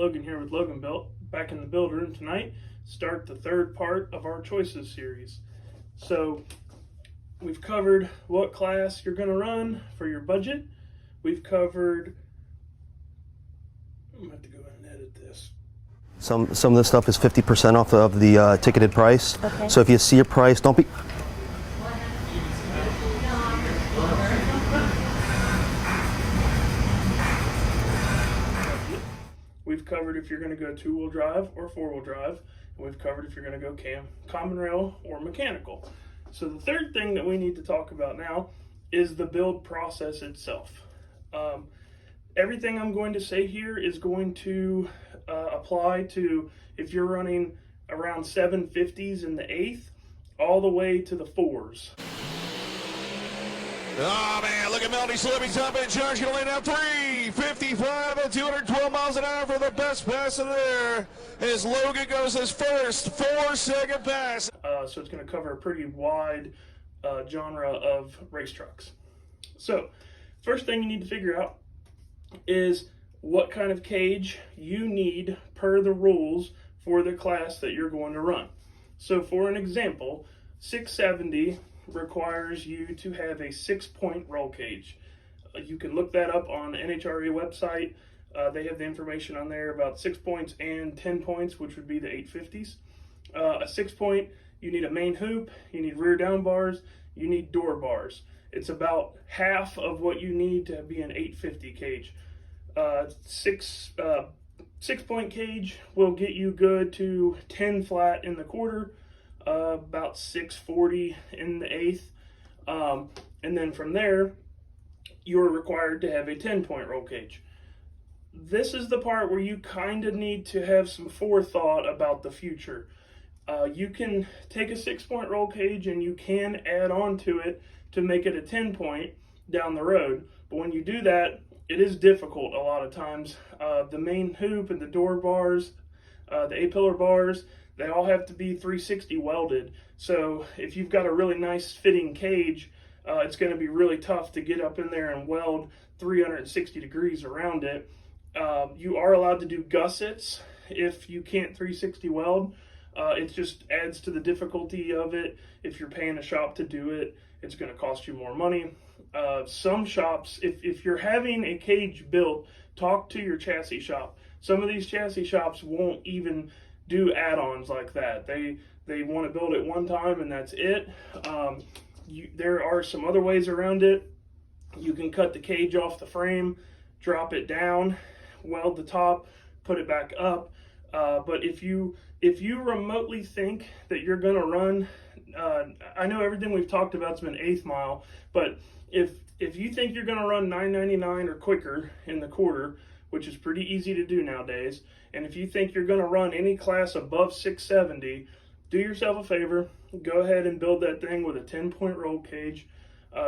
Logan here with Logan Built, back in the build room tonight. Start the third part of our choices series. So we've covered what class you're going to run for your budget. We've covered, I'm going to have to go ahead and edit this. Some of the stuff is 50% off of the ticketed price. Okay. So if you see a price, don't be. We've covered if you're going to go two-wheel drive or four-wheel drive. And we've covered if you're going to go common rail or mechanical. So the third thing that we need to talk about now is the build process itself. Everything I'm going to say here is going to apply to if you're running around 750s in the 8th all the way to the 4s. Oh man, look at Melody slipping top in charge, gonna lay down 355 at 212 miles an hour for the best pass in there as Logan goes his first 4-second pass. So it's going to cover a pretty wide genre of race trucks. So first thing you need to figure out is what kind of cage you need per the rules for the class that you're going to run. So for an example, 670 requires you to have a 6-point roll cage. You can look that up on the NHRA website. They have the information on there about 6 points and 10 points, which would be the 850s. A 6-point, you need a main hoop, you need rear down bars, you need door bars. It's about half of what you need to be an 850 cage. 6-point cage will get you good to 10 flat in the quarter, about 640 in the 8th, and then from there you're required to have a 10-point roll cage. This is the part where you kind of need to have some forethought about the future. You can take a 6-point roll cage and you can add on to it to make it a 10-point down the road, but when you do that, it is difficult a lot of times. The main hoop and the door bars, the A-pillar bars, they all have to be 360 welded. So if you've got a really nice fitting cage, it's going to be really tough to get up in there and weld 360 degrees around it. You are allowed to do gussets if you can't 360 weld. It just adds to the difficulty of it. If you're paying a shop to do it, it's going to cost you more money. Some shops, if you're having a cage built, talk to your chassis shop. Some of these chassis shops won't even do add-ons like that. They want to build it one time and that's it. There are some other ways around it. You can cut the cage off the frame, drop it down, weld the top, put it back up. But if you remotely think that you're going to run, I know everything we've talked about has been 1/8 mile, but if you think you're going to run 999 or quicker in the quarter, which is pretty easy to do nowadays, and if you think you're going to run any class above 670, do yourself a favor, go ahead and build that thing with a 10-point roll cage,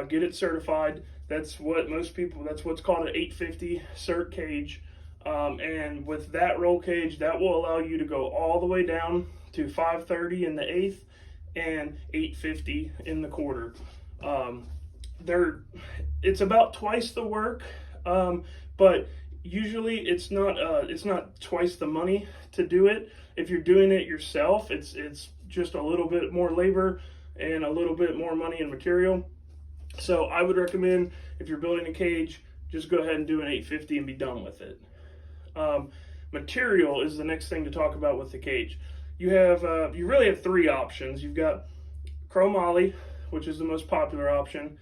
get it certified. That's what's called an 850 cert cage. And with that roll cage, that will allow you to go all the way down to 530 in the 8th and 850 in the quarter. It's about twice the work, but usually it's not twice the money to do it. If you're doing it yourself, it's just a little bit more labor and a little bit more money and material. So I would recommend, if you're building a cage, just go ahead and do an 850 and be done with it. Material is the next thing to talk about with the cage. You really have 3 options. You've got chromoly, which is the most popular option,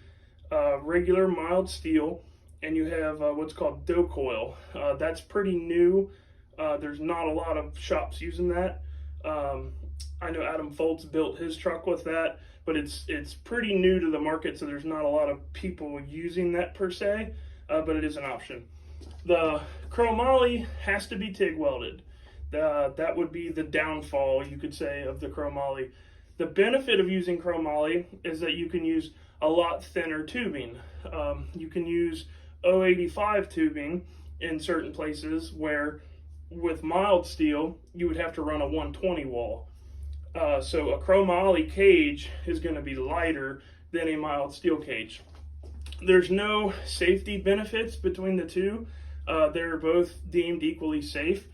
regular mild steel, and you have what's called dough coil. That's pretty new. There's not a lot of shops using that. I know Adam Foltz built his truck with that, but it's pretty new to the market, so there's not a lot of people using that per se, but it is an option. The chromoly has to be TIG welded. That would be the downfall, you could say, of the chromoly. The benefit of using chromoly is that you can use a lot thinner tubing. You can use 085 tubing in certain places where with mild steel you would have to run a 120 wall. So a chromoly cage is going to be lighter than a mild steel cage. There's no safety benefits between the two. They're both deemed equally safe.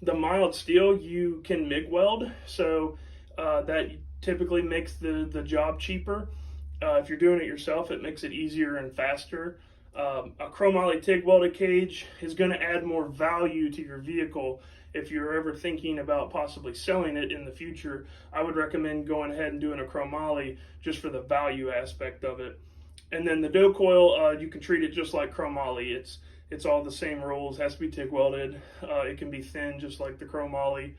The mild steel you can MIG weld, so that typically makes the job cheaper. If you're doing it yourself, it makes it easier and faster. A chromoly TIG welded cage is going to add more value to your vehicle. If you're ever thinking about possibly selling it in the future, I would recommend going ahead and doing a chromoly just for the value aspect of it. And then the dough coil, you can treat it just like chromoly. It's all the same rules. It has to be TIG welded. It can be thin just like the chromoly.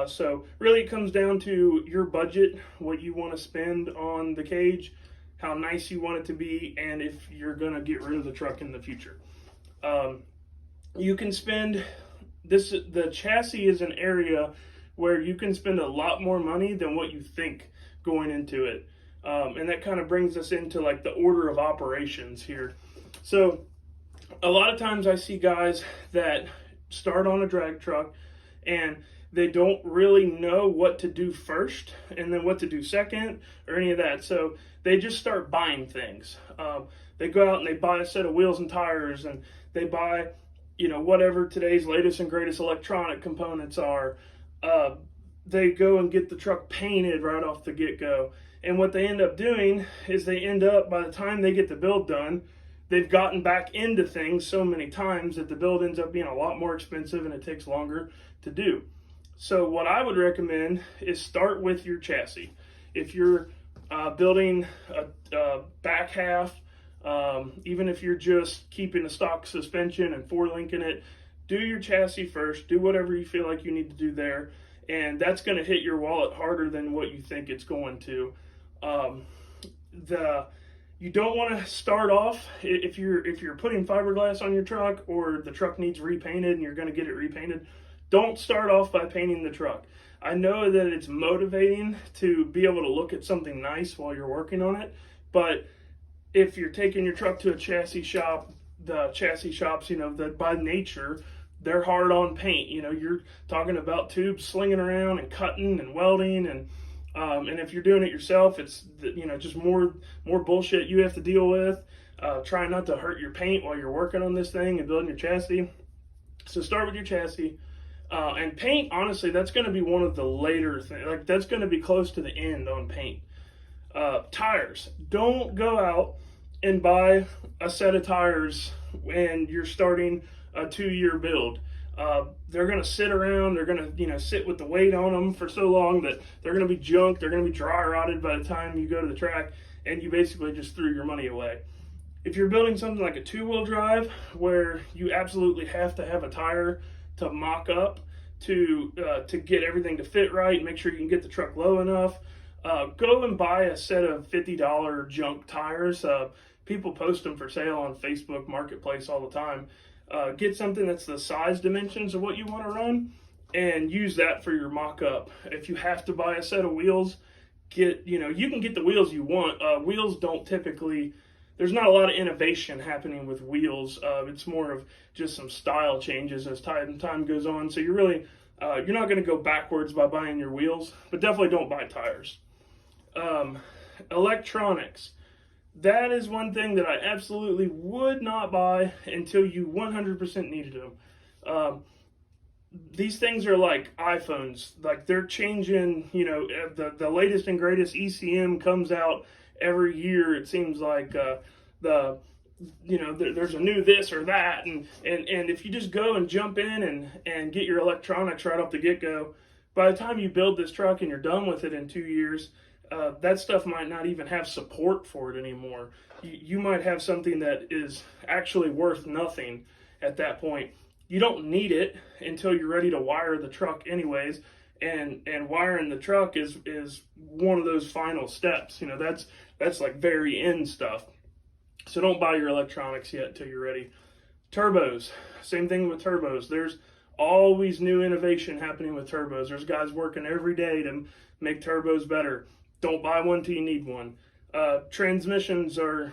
So really it comes down to your budget, what you want to spend on the cage, how nice you want it to be, and if you're going to get rid of the truck in the future. You can spend this, the chassis is an area where you can spend a lot more money than what you think going into it. And that kind of brings us into like the order of operations here. So a lot of times I see guys that start on a drag truck and they don't really know what to do first and then what to do second or any of that. So they just start buying things. They go out and they buy a set of wheels and tires, and they buy, you know, whatever today's latest and greatest electronic components are. They go and get the truck painted right off the get-go. And what they end up doing is they end up, by the time they get the build done, they've gotten back into things so many times that the build ends up being a lot more expensive and it takes longer to do. So what I would recommend is start with your chassis. If you're building a back half, even if you're just keeping a stock suspension and four-linking it, do your chassis first. Do whatever you feel like you need to do there, and that's going to hit your wallet harder than what you think it's going to. You don't want to start off, if you're putting fiberglass on your truck or the truck needs repainted and you're going to get it repainted, don't start off by painting the truck. I know that it's motivating to be able to look at something nice while you're working on it, but if you're taking your truck to a chassis shop, the chassis shops, you know, that by nature, they're hard on paint. You know, you're talking about tubes slinging around and cutting and welding, and if you're doing it yourself, it's, you know, just more bullshit you have to deal with. Try not to hurt your paint while you're working on this thing and building your chassis. So start with your chassis. And paint, honestly, that's going to be one of the later things. Like, that's going to be close to the end on paint. Tires. Don't go out and buy a set of tires when you're starting a 2-year build. They're going to sit around. They're going to, you know, sit with the weight on them for so long that they're going to be junk. They're going to be dry rotted by the time you go to the track, and you basically just threw your money away. If you're building something like a 2-wheel drive where you absolutely have to have a tire to mock up to get everything to fit right and make sure you can get the truck low enough, go and buy a set of $50 junk tires. People post them for sale on Facebook Marketplace all the time. Get something that's the size dimensions of what you want to run and use that for your mock-up. If you have to buy a set of wheels, you can get the wheels you want. Wheels don't typically, there's not a lot of innovation happening with wheels. It's more of just some style changes as time goes on. So you're not going to go backwards by buying your wheels, but definitely don't buy tires. Electronics. That is one thing that I absolutely would not buy until you 100% needed them. These things are like iPhones. Like, they're changing, you know, the latest and greatest ECM comes out every year. It seems like there's a new this or that, and if you just go and jump in and get your electronics right off the get-go, by the time you build this truck and you're done with it in 2 years, that stuff might not even have support for it anymore. You might have something that is actually worth nothing at that point. You don't need it until you're ready to wire the truck anyways, and wiring the truck is one of those final steps. You know, that's like very end stuff. So don't buy your electronics yet until you're ready. Turbos, same thing with turbos. There's always new innovation happening with turbos. There's guys working every day to make turbos better. Don't buy one till you need one. Transmissions are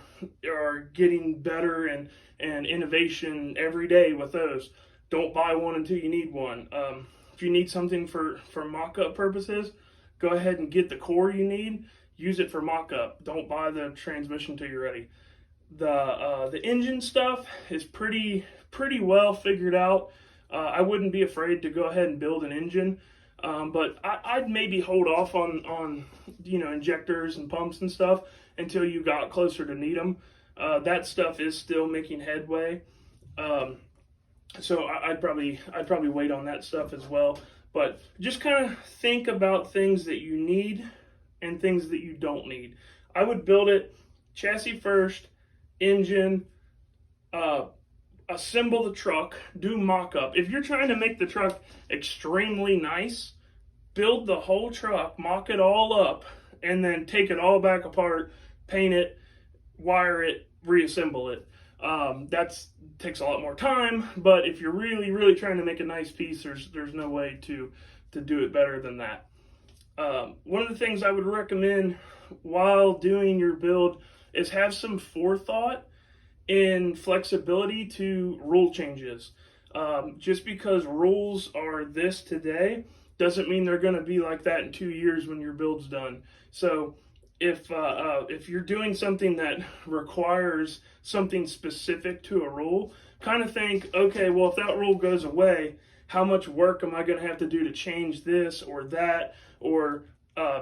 getting better and innovation every day with those. Don't buy one until you need one. If you need something for mock-up purposes, go ahead and get the core you need. Use it for mock-up. Don't buy the transmission till you're ready. The engine stuff is pretty well figured out. I wouldn't be afraid to go ahead and build an engine. But I'd maybe hold off on injectors and pumps and stuff until you got closer to need them. That stuff is still making headway. So I'd probably wait on that stuff as well. But just kind of think about things that you need and things that you don't need. I would build it chassis first, engine, assemble the truck, do mock-up. If you're trying to make the truck extremely nice, build the whole truck, mock it all up, and then take it all back apart, paint it, wire it, reassemble it. That takes a lot more time, but if you're really, really trying to make a nice piece, there's no way to do it better than that. One of the things I would recommend while doing your build is have some forethought and flexibility to rule changes. Just because rules are this today doesn't mean they're going to be like that in 2 years when your build's done. So if you're doing something that requires something specific to a rule, kind of think, okay, well, if that rule goes away, how much work am I going to have to do to change this or that? Or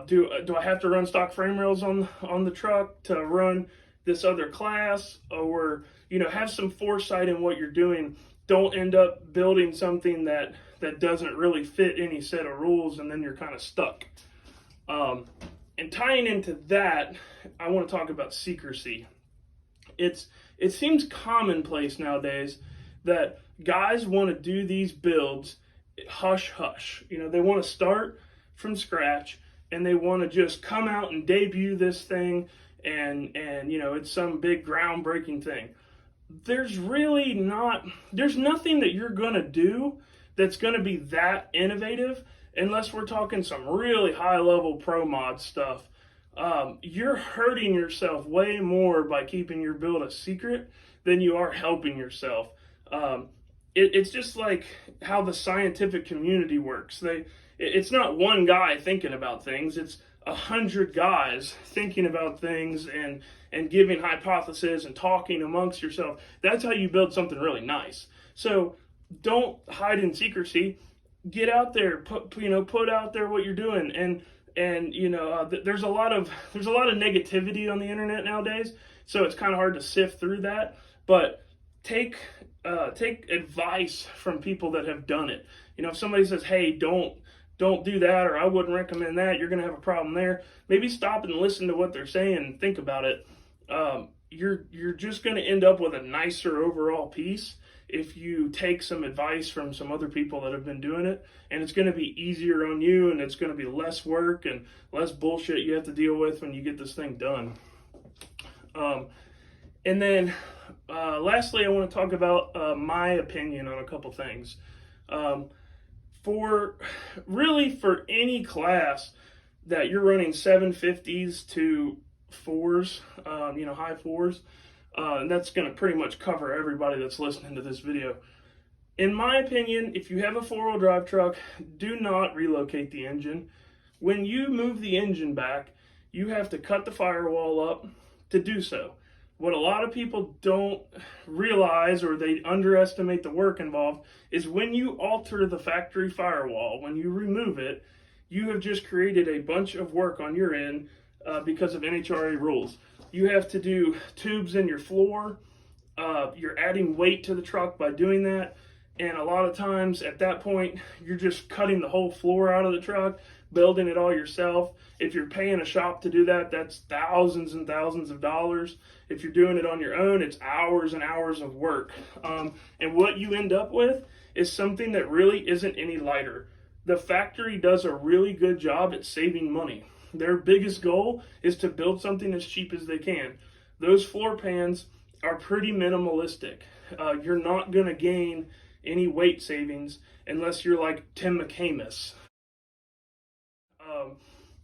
do I have to run stock frame rails on the truck to run this other class? Or have some foresight in what you're doing. Don't end up building something that doesn't really fit any set of rules, and then you're kind of stuck. And tying into that, I want to talk about secrecy. It seems commonplace nowadays that guys want to do these builds hush hush. They want to start from scratch and they want to just come out and debut this thing and it's some big groundbreaking thing. There's nothing that you're going to do that's going to be that innovative unless we're talking some really high level pro mod stuff. You're hurting yourself way more by keeping your build a secret than you are helping yourself. It's just like how the scientific community works. It's not one guy thinking about things. It's 100 guys thinking about things and giving hypotheses and talking amongst yourself. That's how you build something really nice. So don't hide in secrecy. Get out there, put out there what you're doing, and there's a lot of negativity on the internet nowadays. So it's kind of hard to sift through that. But take advice from people that have done it. If somebody says, "Hey, don't do that," or "I wouldn't recommend that," you're going to have a problem there. Maybe stop and listen to what they're saying and think about it. You're just going to end up with a nicer overall piece if you take some advice from some other people that have been doing it, and it's going to be easier on you, and it's going to be less work and less bullshit you have to deal with when you get this thing done. And then lastly, I want to talk about my opinion on a couple things. For any class that you're running 750s to 4s, high 4s, and that's going to pretty much cover everybody that's listening to this video. In my opinion, if you have a 4-wheel drive truck, do not relocate the engine. When you move the engine back, you have to cut the firewall up to do so. What a lot of people don't realize, or they underestimate the work involved, is when you alter the factory firewall, when you remove it, you have just created a bunch of work on your end because of NHRA rules. You have to do tubes in your floor. You're adding weight to the truck by doing that. And a lot of times at that point, you're just cutting the whole floor out of the truck, building it all yourself. If you're paying a shop to do that, that's thousands and thousands of dollars. If you're doing it on your own, it's hours and hours of work. And what you end up with is something that really isn't any lighter. The factory does a really good job at saving money. Their biggest goal is to build something as cheap as they can. Those floor pans are pretty minimalistic. You're not going to gain any weight savings unless you're like Tim McCamus.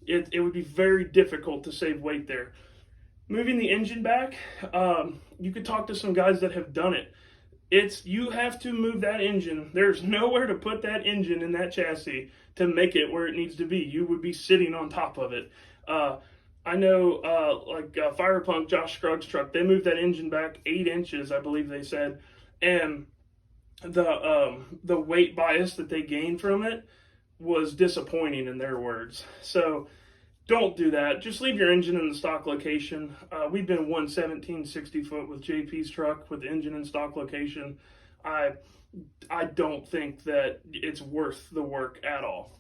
It would be very difficult to save weight there. Moving the engine back, you could talk to some guys that have done it. You have to move that engine. There's nowhere to put that engine in that chassis to make it where it needs to be. You would be sitting on top of it. I know Fire Punk, Josh Scruggs' truck, they moved that engine back 8 inches, I believe they said. And the weight bias that they gained from it was disappointing in their words. So don't do that. Just leave your engine in the stock location. We've been 117 60 foot with JP's truck with the engine in stock location. I don't think that it's worth the work at all.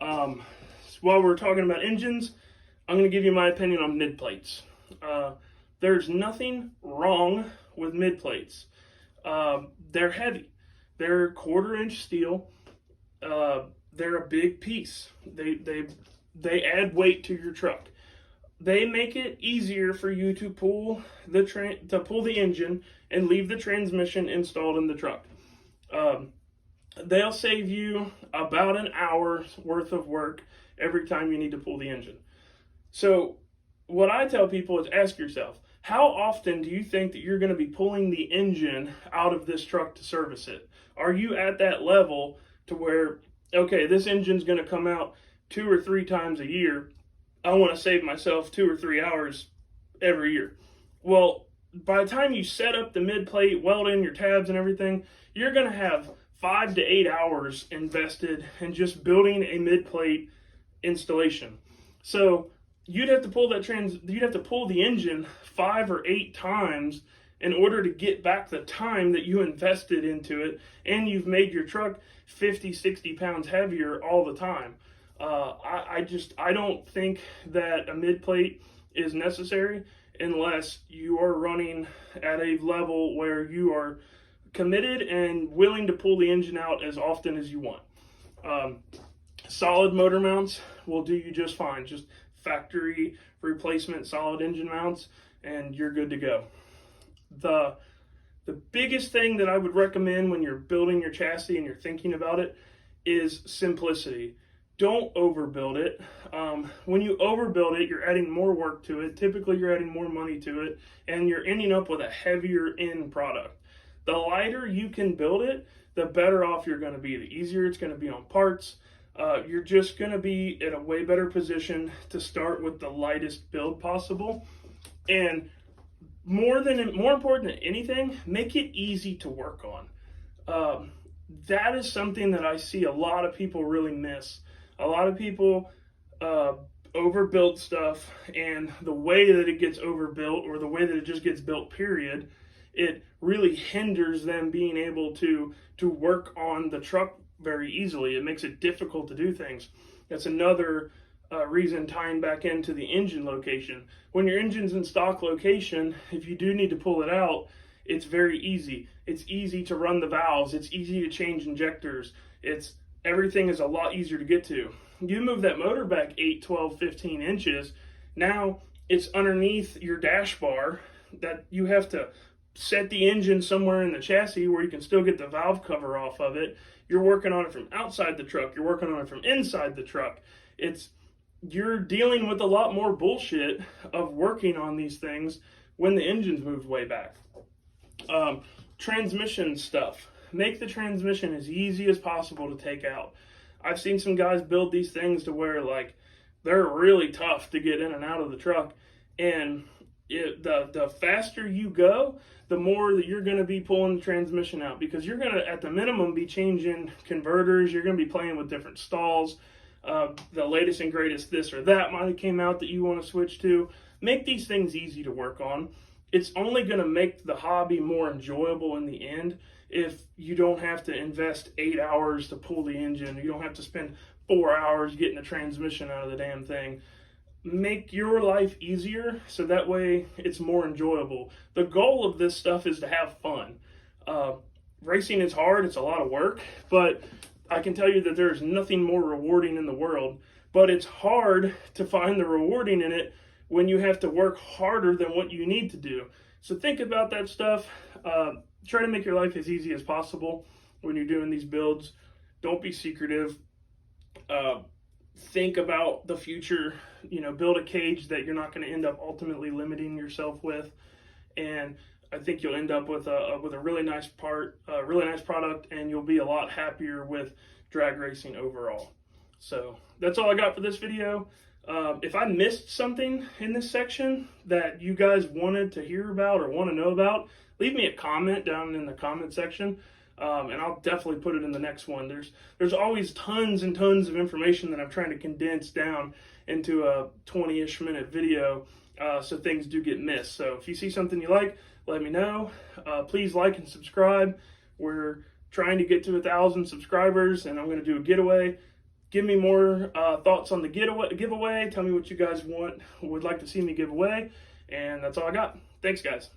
While we're talking about engines, I'm going to give you my opinion on mid plates. There's nothing wrong with mid plates. They're heavy. They're 1/4 inch steel. They're a big piece. They add weight to your truck. They make it easier for you to pull the engine and leave the transmission installed in the truck. They'll save you about an hour's worth of work every time you need to pull the engine. So what I tell people is ask yourself, how often do you think that you're going to be pulling the engine out of this truck to service it? Are you at that level to where, okay, this engine's going to come out 2 or 3 times a year. I want to save myself 2 or 3 hours every year. Well, by the time you set up the mid plate, weld in your tabs and everything, you're going to have 5 to 8 hours invested in just building a mid plate installation. So you'd have to pull the engine 5 or 8 times in order to get back the time that you invested into it, and you've made your truck 50, 60 pounds heavier all the time. I don't think that a mid plate is necessary unless you are running at a level where you are committed and willing to pull the engine out as often as you want. Solid motor mounts will do you just fine. Just factory replacement solid engine mounts and you're good to go. The biggest thing that I would recommend when you're building your chassis and you're thinking about it is simplicity. Don't overbuild it. When you overbuild it, you're adding more work to it. Typically, you're adding more money to it, and you're ending up with a heavier end product. The lighter you can build it, the better off you're going to be. The easier it's going to be on parts. You're just going to be in a way better position to start with the lightest build possible. And more important than anything, make it easy to work on. That is something that I see a lot of people really miss. A lot of people overbuild stuff, and the way that it gets overbuilt, or the way that it just gets built, period, it really hinders them being able to work on the truck very easily. It makes it difficult to do things. That's another reason tying back into the engine location. When your engine's in stock location, if you do need to pull it out, it's very easy. It's easy to run the valves. It's easy to change injectors. Everything is a lot easier to get to. You move that motor back 8, 12, 15 inches, now it's underneath your dash bar that you have to set the engine somewhere in the chassis where you can still get the valve cover off of it. You're working on it from outside the truck. You're working on it from inside the truck. You're dealing with a lot more bullshit of working on these things when the engine's moved way back. Transmission stuff. Make the transmission as easy as possible to take out. I've seen some guys build these things to where they're really tough to get in and out of the truck, and the faster you go, the more that you're going to be pulling the transmission out, because you're going to, at the minimum, be changing converters. You're going to be playing with different stalls. The latest and greatest this or that might have came out that you want to switch to. Make these things easy to work on. It's only going to make the hobby more enjoyable in the end if you don't have to invest 8 hours to pull the engine. You don't have to spend 4 hours getting the transmission out of the damn thing. Make your life easier so that way it's more enjoyable. The goal of this stuff is to have fun. Racing is hard. It's a lot of work, but I can tell you that there's nothing more rewarding in the world. But it's hard to find the rewarding in it when you have to work harder than what you need to do. So think about that stuff. Try to make your life as easy as possible when you're doing these builds. Don't be secretive. Think about the future. Build a cage that you're not going to end up ultimately limiting yourself with. And I think you'll end up with a really nice product, and you'll be a lot happier with drag racing overall. So that's all I got for this video. If I missed something in this section that you guys wanted to hear about or want to know about, leave me a comment down in the comment section. and I'll definitely put it in the next one. There's always tons and tons of information that I'm trying to condense down into a 20-ish minute video, so things do get missed. So if you see something you like, let me know. Please like and subscribe. We're trying to get to 1,000 subscribers, and I'm going to do a giveaway. Give me more thoughts on the giveaway. Tell me what you guys would like to see me give away. And that's all I got. Thanks, guys.